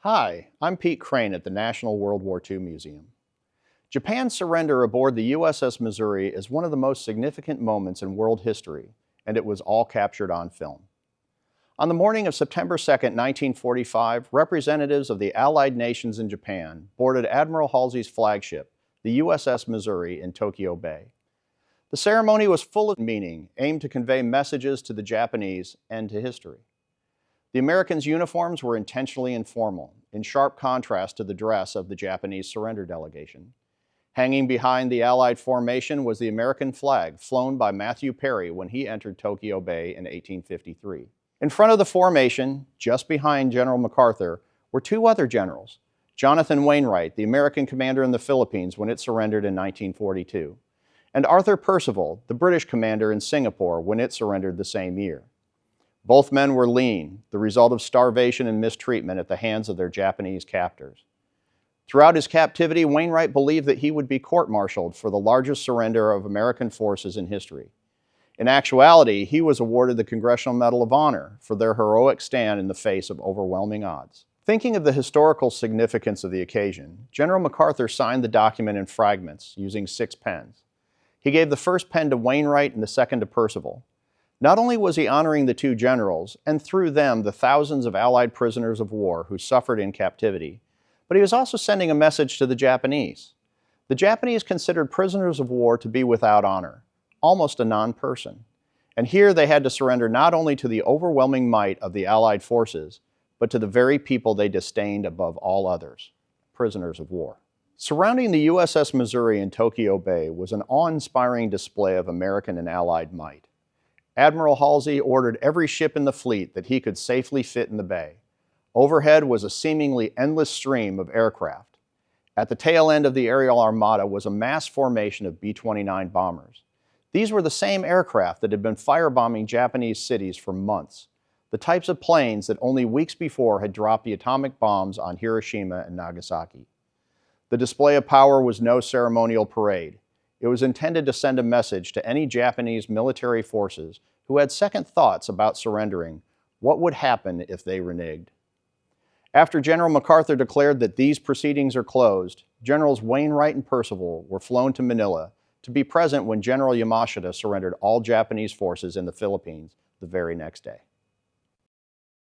Hi, I'm Pete Crean at the National World War II Museum. Japan's surrender aboard the USS Missouri is one of the most significant moments in world history, and it was all captured on film. On the morning of September 2, 1945, representatives of the Allied nations in Japan boarded Admiral Halsey's flagship, the USS Missouri, in Tokyo Bay. The ceremony was full of meaning, aimed to convey messages to the Japanese and to history. The Americans' uniforms were intentionally informal, in sharp contrast to the dress of the Japanese surrender delegation. Hanging behind the Allied formation was the American flag flown by Matthew Perry when he entered Tokyo Bay in 1853. In front of the formation, just behind General MacArthur, were two other generals, Jonathan Wainwright, the American commander in the Philippines when it surrendered in 1942, and Arthur Percival, the British commander in Singapore when it surrendered the same year. Both men were lean, the result of starvation and mistreatment at the hands of their Japanese captors. Throughout his captivity, Wainwright believed that he would be court-martialed for the largest surrender of American forces in history. In actuality, he was awarded the Congressional Medal of Honor for their heroic stand in the face of overwhelming odds. Thinking of the historical significance of the occasion, General MacArthur signed the document in fragments using 6 pens. He gave the first pen to Wainwright and the second to Percival. Not only was he honoring the two generals, and through them the thousands of Allied prisoners of war who suffered in captivity, but he was also sending a message to the Japanese. The Japanese considered prisoners of war to be without honor, almost a non-person. And here they had to surrender not only to the overwhelming might of the Allied forces, but to the very people they disdained above all others, prisoners of war. Surrounding the USS Missouri in Tokyo Bay was an awe-inspiring display of American and Allied might. Admiral Halsey ordered every ship in the fleet that he could safely fit in the bay. Overhead was a seemingly endless stream of aircraft. At the tail end of the aerial armada was a mass formation of B-29 bombers. These were the same aircraft that had been firebombing Japanese cities for months, the types of planes that only weeks before had dropped the atomic bombs on Hiroshima and Nagasaki. The display of power was no ceremonial parade. It was intended to send a message to any Japanese military forces who had second thoughts about surrendering what would happen if they reneged. After General MacArthur declared that these proceedings are closed, Generals Wainwright and Percival were flown to Manila to be present when General Yamashita surrendered all Japanese forces in the Philippines the very next day.